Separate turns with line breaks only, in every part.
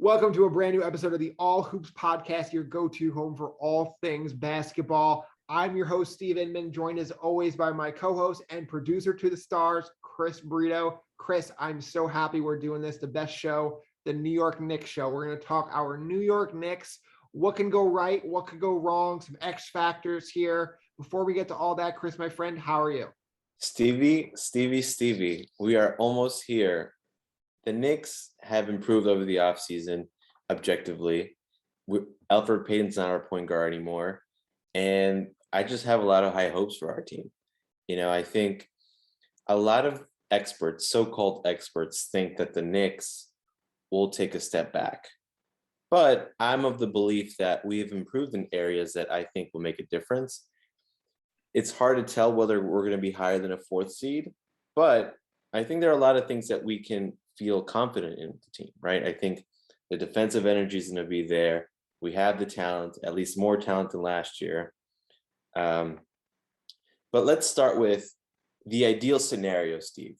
Welcome to a brand new episode of the All Hoops Podcast, your go-to home for all things basketball. I'm your host, Steve Inman, joined as always by my co-host and producer to the stars, Chris Brito. Chris, I'm so happy we're doing this, the best show, the New York Knicks show. We're going to talk our New York Knicks, what can go right, what could go wrong, some X factors here. Before we get to all that, Chris, my friend, how are you?
Stevie, we are almost here. The Knicks have improved over the offseason objectively. Elfrid Payton's not our point guard anymore. And I just have a lot of high hopes for our team. I think a lot of experts, so-called experts, think that the Knicks will take a step back. But I'm of the belief that we have improved in areas that I think will make a difference. It's hard to tell whether we're going to be higher than a fourth seed, but I think there are a lot of things that we can feel confident in the team, right? I think the defensive energy is going to be there. We have the talent, at least more talent than last year. But let's start with the ideal scenario, Steve.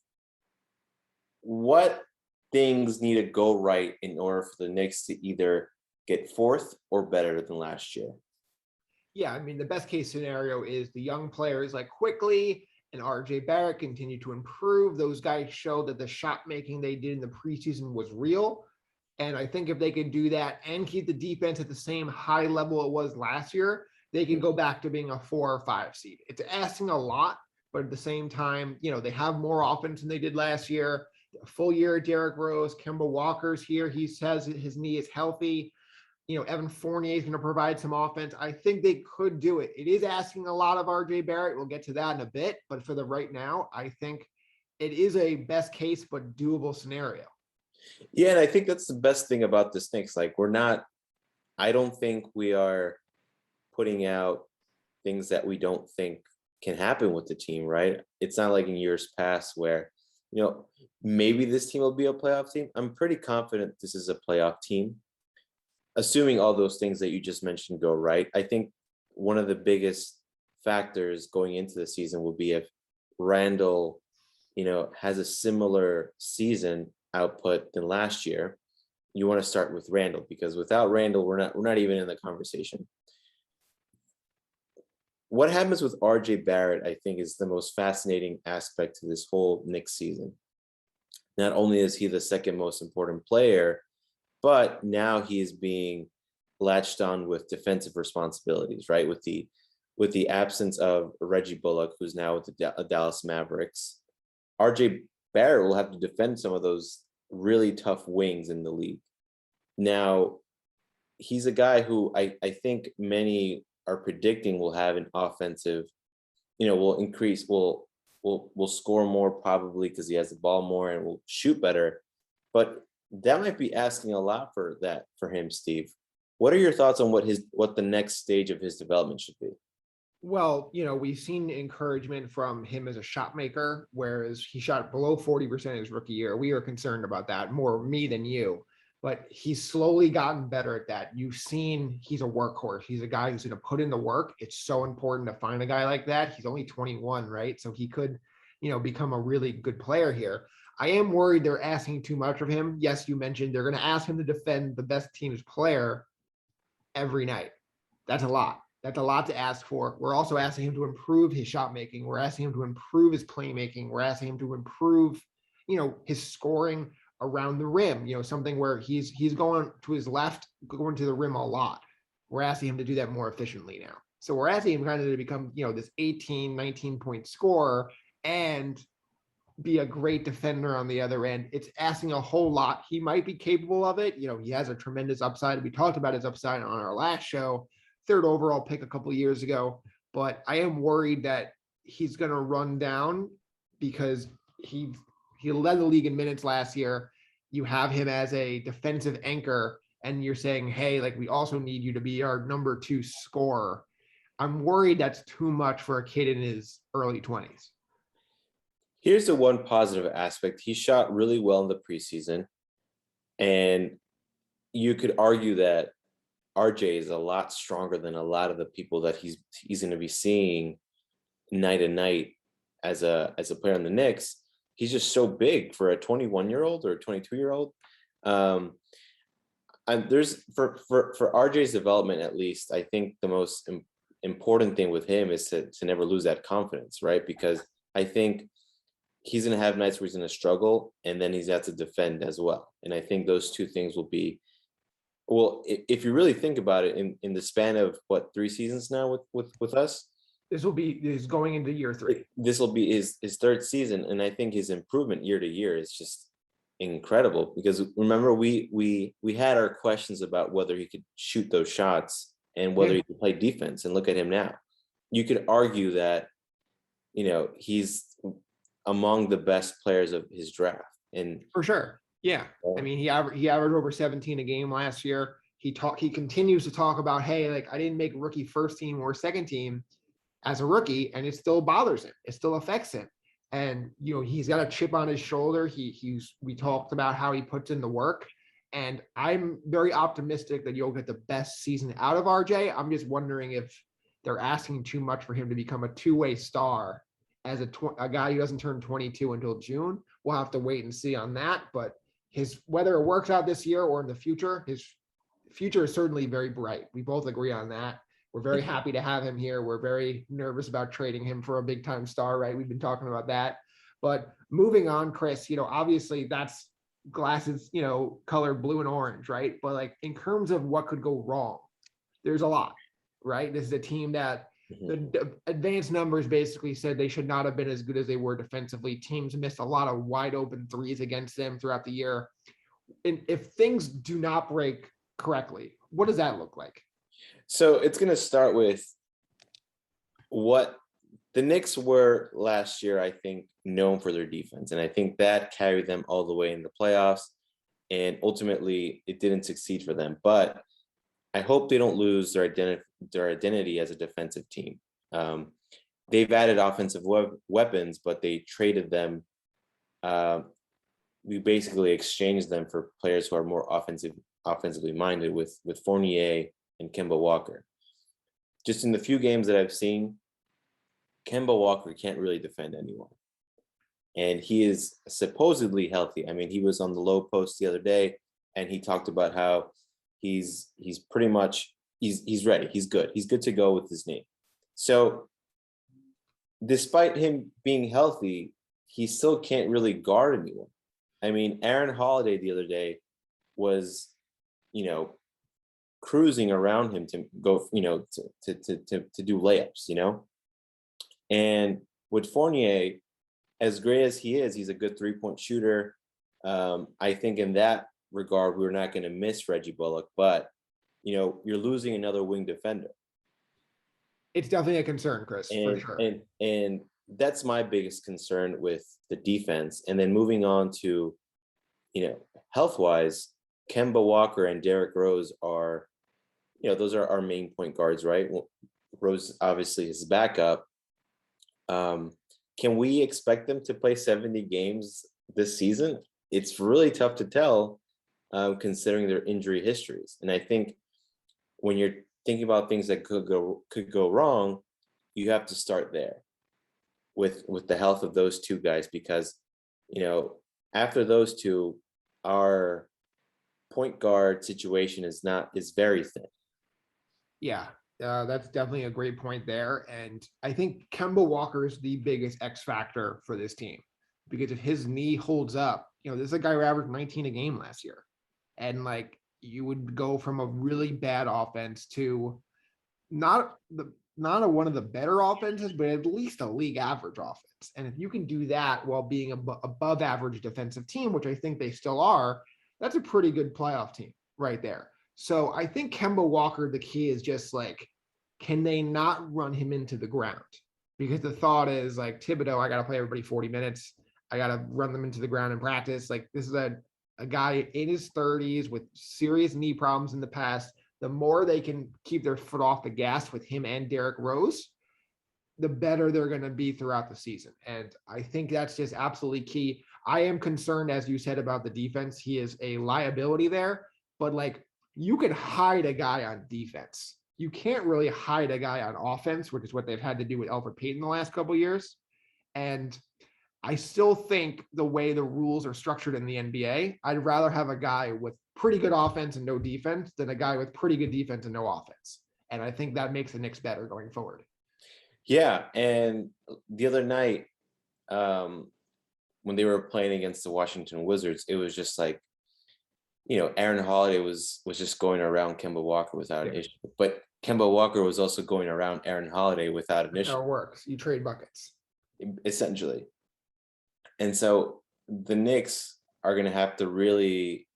What things need to go right in order for the Knicks to either get fourth or better than last year?
Yeah, I mean, the best case scenario is the young players like Quickly and RJ Barrett continue to improve. Those guys show that the shot making they did in the preseason was real. And I think if they can do that and keep the defense at the same high level it was last year, they can go back to being a 4 or 5 seed. It's asking a lot, but at the same time, they have more offense than they did last year. A full year of Derrick Rose, Kemba Walker's here. He says his knee is healthy. Evan Fournier is going to provide some offense. I think they could do it. It is asking a lot of RJ Barrett. We'll get to that in a bit. But for the right now, I think it is a best case, but doable scenario.
Yeah, and I think that's the best thing about the Knicks. I don't think we are putting out things that we don't think can happen with the team, right? It's not like in years past where, maybe this team will be a playoff team. I'm pretty confident this is a playoff team. Assuming all those things that you just mentioned go right, I think one of the biggest factors going into the season will be if Randall, has a similar season output than last year. You want to start with Randall because without Randall, we're not even in the conversation. What happens with RJ Barrett, I think, is the most fascinating aspect to this whole Knicks season. Not only is he the second most important player, but now he is being latched on with defensive responsibilities, right? With the absence of Reggie Bullock, who's now with the Dallas Mavericks, RJ Barrett will have to defend some of those really tough wings in the league. Now, he's a guy who I think many are predicting will have an offensive, will score more probably because he has the ball more and will shoot better. But that might be asking a lot for him, Steve. What are your thoughts on what the next stage of his development should be?
Well, we've seen encouragement from him as a shot maker, whereas he shot below 40% his rookie year. We are concerned about that, more me than you. But he's slowly gotten better at that. You've seen he's a workhorse. He's a guy who's going to put in the work. It's so important to find a guy like that. He's only 21, right? So he could, become a really good player here. I am worried they're asking too much of him. Yes, you mentioned they're going to ask him to defend the best team's player every night. That's a lot. That's a lot to ask for. We're also asking him to improve his shot making. We're asking him to improve his playmaking. We're asking him to improve, his scoring around the rim, something where he's going to his left, going to the rim a lot. We're asking him to do that more efficiently now. So we're asking him kind of to become, this 18, 19-point scorer and be a great defender on the other end. It's asking a whole lot. He might be capable of it. He has a tremendous upside. We talked about his upside on our last show, 3rd overall pick a couple of years ago. But I am worried that he's going to run down because he led the league in minutes last year. You have him as a defensive anchor, and you're saying, hey, we also need you to be our number 2 scorer. I'm worried that's too much for a kid in his early 20s.
Here's the one positive aspect. He shot really well in the preseason. And you could argue that RJ is a lot stronger than a lot of the people that he's going to be seeing night and night as a player on the Knicks. He's just so big for a 21-year-old or a 22-year-old. there's for RJ's development, at least, I think the most important thing with him is to never lose that confidence, right? Because I think he's going to have nights where he's going to struggle, and then he's got to defend as well. And I think those two things will be, well, if you really think about it, in the span of what, 3 seasons now with us,
is going into year 3.
This will be his third season, and I think his improvement year to year is just incredible. Because remember, we had our questions about whether he could shoot those shots and whether he could play defense, and look at him now. You could argue that, he's among the best players of his draft, and
for sure. Yeah. I mean, he averaged over 17 a game last year. He continues to talk about, hey, like, I didn't make rookie first team or second team as a rookie, and it still bothers him. It still affects him. And, he's got a chip on his shoulder. We talked about how he puts in the work, and I'm very optimistic that you'll get the best season out of RJ. I'm just wondering if they're asking too much for him to become a two-way star as a guy who doesn't turn 22 until June. We'll have to wait and see on that. But whether it works out this year or in the future, his future is certainly very bright. We both agree on that. We're very happy to have him here. We're very nervous about trading him for a big time star, right? We've been talking about that. But moving on, Chris, obviously that's glasses, colored blue and orange, right? But like, in terms of what could go wrong, there's a lot, right? This is a team that the advanced numbers basically said they should not have been as good as they were defensively. Teams missed a lot of wide open threes against them throughout the year. And if things do not break correctly, what does that look like?
So it's going to start with what the Knicks were last year, I think, known for their defense. And I think that carried them all the way in the playoffs. And ultimately, it didn't succeed for them. But I hope they don't lose their identity as a defensive team. They've added offensive weapons, but they traded them. We basically exchanged them for players who are more offensively minded, with Fournier and Kemba Walker. Just in the few games that I've seen, Kemba Walker can't really defend anyone. And he is supposedly healthy. I mean, he was on the low post the other day, and he talked about how he's pretty much, he's ready. He's good. He's good to go with his knee. So despite him being healthy, he still can't really guard anyone. I mean, Aaron Holiday the other day was, cruising around him to go, to do layups, And with Fournier, as great as he is, he's a good 3-point shooter. I think in that regard, we're not going to miss Reggie Bullock, but you're losing another wing defender.
It's definitely a concern, Chris, for sure.
And that's my biggest concern with the defense. And then moving on to, health-wise, Kemba Walker and Derrick Rose are, those are our main point guards, right? Well, Rose obviously is backup. Can we expect them to play 70 games this season? It's really tough to tell, considering their injury histories. And I think when you're thinking about things that could go wrong, you have to start there with the health of those two guys, because after those two, our point guard situation is very thin.
Yeah, that's definitely a great point there. And I think Kemba Walker is the biggest X factor for this team, because if his knee holds up, this is a guy who averaged 19 a game last year. And like, you would go from a really bad offense to not one of the better offenses, but at least a league average offense. And if you can do that while being above average defensive team, which I think they still are, that's a pretty good playoff team right there. So I think Kemba Walker, the key is just like, can they not run him into the ground? Because the thought is like, Thibodeau, I got to play everybody 40 minutes. I got to run them into the ground in practice. Like, this is a guy in his 30s with serious knee problems in the past. The more they can keep their foot off the gas with him and Derrick Rose, the better they're going to be throughout the season. And I think that's just absolutely key. I am concerned, as you said, about the defense. He is a liability there, but like, you could hide a guy on defense. You can't really hide a guy on offense, which is what they've had to do with Elfrid Payton the last couple of years. And I still think the way the rules are structured in the NBA, I'd rather have a guy with pretty good offense and no defense than a guy with pretty good defense and no offense. And I think that makes the Knicks better going forward.
Yeah, and the other night, when they were playing against the Washington Wizards, it was just like, Aaron Holiday was just going around Kemba Walker without an issue, but Kemba Walker was also going around Aaron Holiday without an issue.
How it works. You trade buckets.
Essentially. And so the Knicks are going to have to really,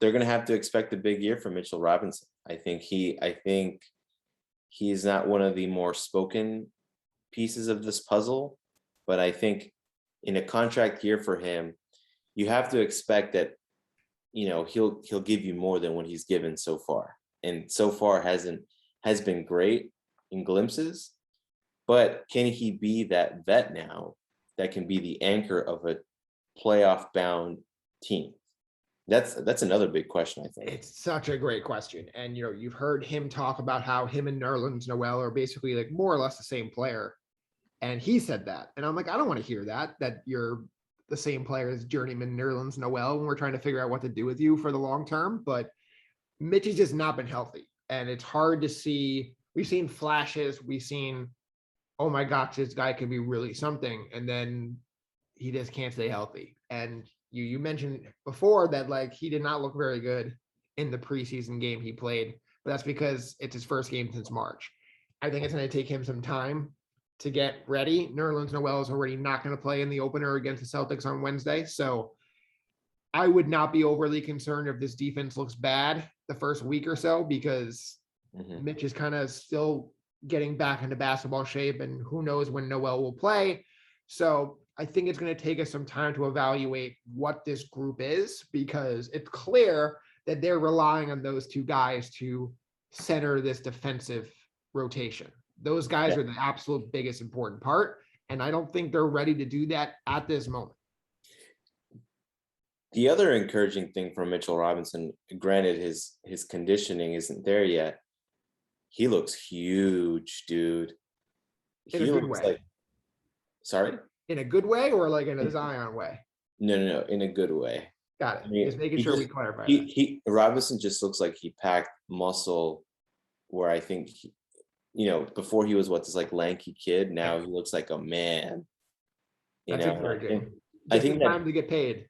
they're going to have to expect a big year from Mitchell Robinson. I think he's not one of the more spoken pieces of this puzzle, but I think in a contract year for him, you have to expect that, he'll give you more than what he's given so far. And so far has been great in glimpses, but can he be that vet now that can be the anchor of a playoff bound team? That's another big question, I think.
It's such a great question. And, you've heard him talk about how him and Nerlens Noel are basically like more or less the same player. And he said that. And I'm like, I don't want to hear that you're the same player as journeyman Nerlens Noel when we're trying to figure out what to do with you for the long term. But Mitch has just not been healthy. And it's hard to see. We've seen flashes. We've seen, oh my gosh, this guy could be really something. And then he just can't stay healthy. And you mentioned before that, like, he did not look very good in the preseason game he played, but that's because it's his first game since March. I think it's going to take him some time to get ready. Nerlens Noel is already not going to play in the opener against the Celtics on Wednesday. So I would not be overly concerned if this defense looks bad the first week or so, because Mitch is kind of still getting back into basketball shape, and who knows when Noel will play. So I think it's going to take us some time to evaluate what this group is, because it's clear that they're relying on those two guys to center this defensive rotation. Those guys are the absolute biggest important part, and I don't think they're ready to do that at this moment.
The other encouraging thing from Mitchell Robinson, granted his conditioning isn't there yet, he looks huge, dude.
In a good way.
Sorry?
In a good way, or like in a Zion way?
No, in a good way.
Got it.
I mean,
just making sure we clarify
that. Robinson just looks like he packed muscle, where I think before he was this like lanky kid. Now he looks like a man.
That's encouraging.
I think
time to get paid.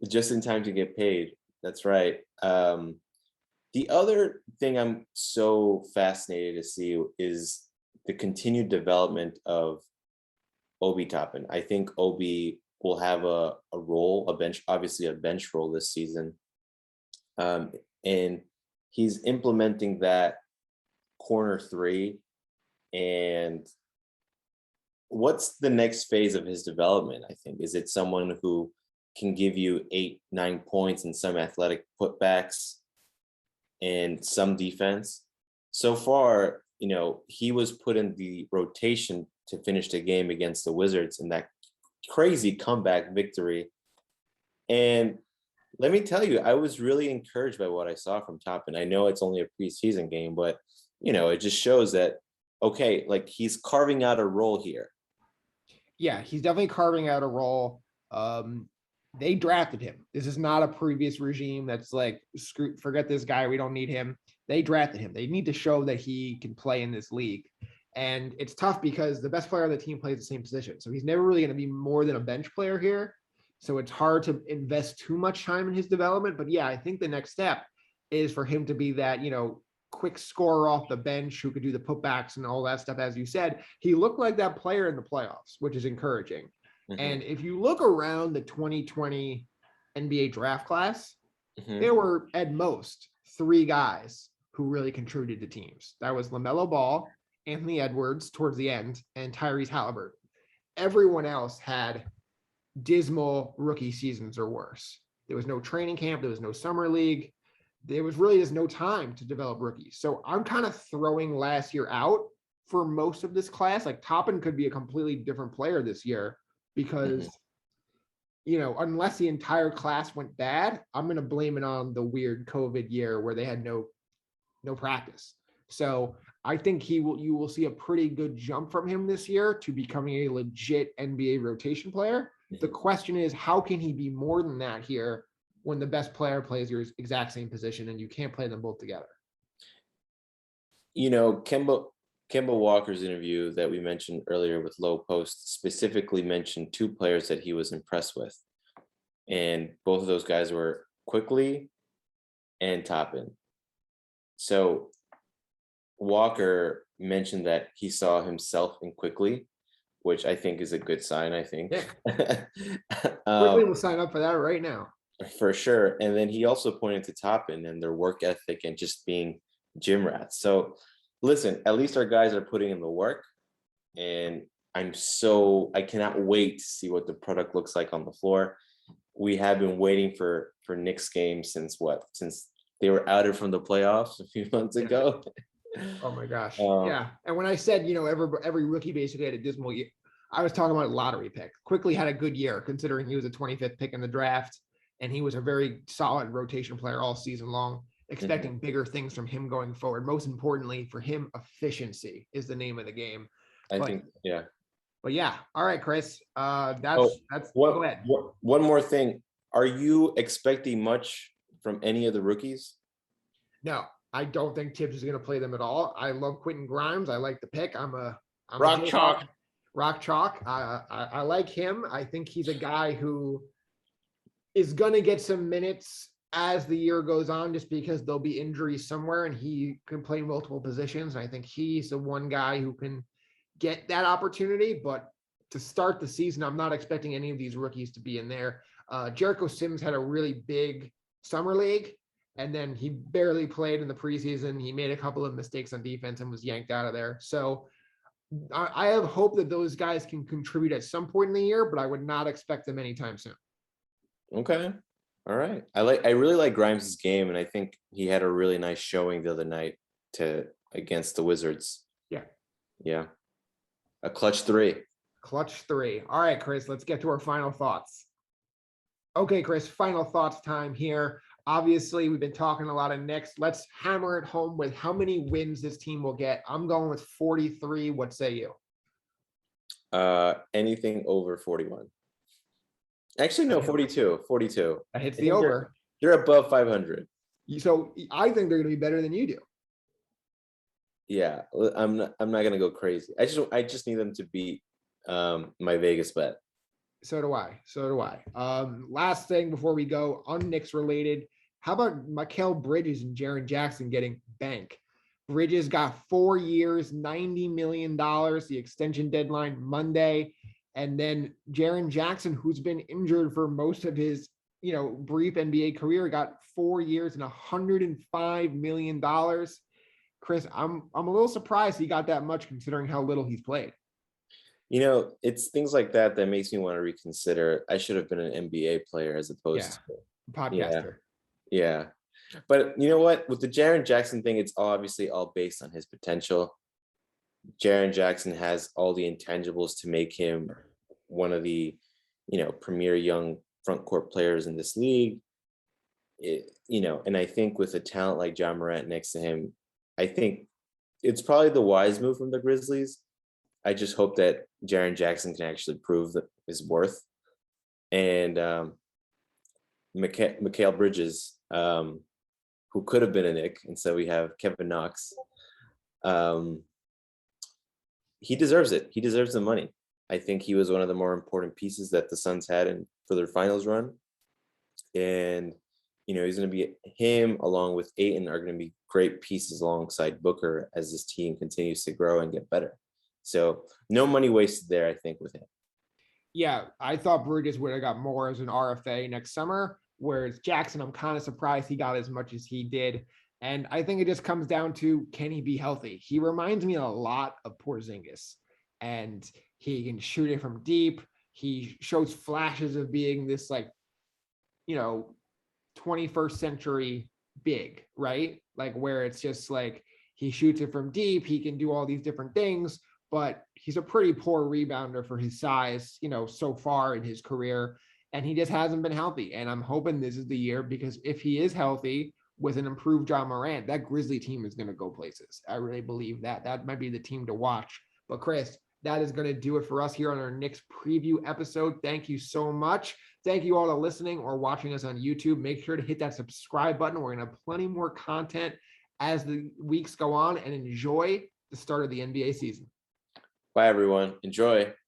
Just in time to get paid. That's right. The other thing I'm so fascinated to see is the continued development of Obi Toppin. I think Obi will have a role, obviously a bench role this season. And he's implementing that corner three. And what's the next phase of his development? I think, is it someone who can give you 8-9 points and some athletic putbacks and some defense? So far, he was put in the rotation to finish the game against the Wizards in that crazy comeback victory. And let me tell you, I was really encouraged by what I saw from Toppin. I know it's only a preseason game, but it just shows that, okay, like, he's carving out a role here.
Yeah, he's definitely carving out a role. They drafted him. This is not a previous regime that's like, forget this guy, we don't need him. They drafted him. They need to show that he can play in this league. And it's tough because the best player on the team plays the same position. So he's never really going to be more than a bench player here. So it's hard to invest too much time in his development. But yeah, I think the next step is for him to be that, quick scorer off the bench who could do the putbacks and all that stuff. As you said, he looked like that player in the playoffs, which is encouraging. And if you look around the 2020 NBA draft class, there were at most 3 guys who really contributed to teams. That was LaMelo Ball, Anthony Edwards towards the end, and Tyrese Halliburton. Everyone else had dismal rookie seasons or worse. There was no training camp. There was no summer league. There was really just no time to develop rookies. So I'm kind of throwing last year out for most of this class. Like, Toppin could be a completely different player this year because, unless the entire class went bad, I'm going to blame it on the weird COVID year where they had no practice. So I think you will see a pretty good jump from him this year to becoming a legit NBA rotation player. The question is, how can he be more than that here when the best player plays your exact same position and you can't play them both together.
You know, Kemba Walker's interview that we mentioned earlier with Low Post specifically mentioned two players that he was impressed with. And both of those guys were Quickly and Toppin. So Walker mentioned that he saw himself in Quickly, which I think is a good sign, I think.
Yeah. Quickly will sign up for that right now.
For sure. And then he also pointed to Toppin and their work ethic and just being gym rats. So listen, at least our guys are putting in the work. And I cannot wait to see what the product looks like on the floor. We have been waiting for Knicks games since they were outed from the playoffs a few months ago.
Oh my gosh. Yeah. And when I said, every rookie basically had a dismal year, I was talking about lottery pick. Quickly had a good year considering he was a 25th pick in the draft and he was a very solid rotation player all season long, expecting bigger things from him going forward. Most importantly for him, efficiency is the name of the game. But yeah. All right, Chris. Go ahead.
One more thing. Are you expecting much from any of the rookies?
No, I don't think Tibbs is going to play them at all. I love Quentin Grimes. I like the pick. I'm
Rock Chalk.
Rock Chalk. I like him. I think he's a guy who is going to get some minutes as the year goes on, just because there'll be injuries somewhere and he can play multiple positions. And I think he's the one guy who can get that opportunity. But to start the season, I'm not expecting any of these rookies to be in there. Jericho Sims had a really big summer league, and then he barely played in the preseason. He made a couple of mistakes on defense and was yanked out of there. So I have hope that those guys can contribute at some point in the year, but I would not expect them anytime soon.
Okay. All right. I really like Grimes' game, and I think he had a really nice showing the other night against the Wizards.
Yeah.
Yeah. A clutch three.
Clutch three. All right, Chris, let's get to our final thoughts. Okay, Chris, final thoughts time here. Obviously, we've been talking a lot of Knicks. Let's hammer it home with how many wins this team will get. I'm going with 43. What say you?
Anything over 41. Actually, no, 42. 42.
That hits the over.
They're above 500.
So I think they're going to be better than you do.
Yeah, I'm not going to go crazy. I just need them to beat my Vegas bet.
So do I. Last thing before we go, Knicks related. How about Mikal Bridges and Jaron Jackson getting bank? Bridges got 4 years, $90 million, the extension deadline Monday. And then Jaron Jackson, who's been injured for most of his, brief NBA career, got 4 years and $105 million. Chris, I'm a little surprised he got that much considering how little he's played.
It's things like that makes me want to reconsider. I should have been an NBA player as opposed to
podcaster.
Yeah. But you know what? With the Jaron Jackson thing, it's obviously all based on his potential. Jaron Jackson has all the intangibles to make him one of the, premier young front court players in this league. And I think with a talent like John Morant next to him, I think it's probably the wise move from the Grizzlies. I just hope that Jaron Jackson can actually prove his worth. And Mikal Bridges, who could have been a Knick, and so we have Kevin Knox. He deserves it. He deserves the money. I think he was one of the more important pieces that the Suns had for their finals run. And, he's going to be him along with Ayton are going to be great pieces alongside Booker as this team continues to grow and get better. So no money wasted there, I think, with him.
Yeah, I thought Bridges would have got more as an RFA next summer, whereas Jackson, I'm kind of surprised he got as much as he did. And I think it just comes down to, can he be healthy? He reminds me a lot of Porzingis, and he can shoot it from deep. He shows flashes of being this 21st century big, right? Where it's just he shoots it from deep. He can do all these different things, but he's a pretty poor rebounder for his size, so far in his career. And he just hasn't been healthy. And I'm hoping this is the year, because if he is healthy with an improved John Morant, that Grizzly team is going to go places. I really believe that. That might be the team to watch. But Chris, that is going to do it for us here on our Knicks preview episode. Thank you so much. Thank you all for listening or watching us on YouTube. Make sure to hit that subscribe button. We're going to have plenty more content as the weeks go on, and enjoy the start of the NBA season.
Bye, everyone. Enjoy.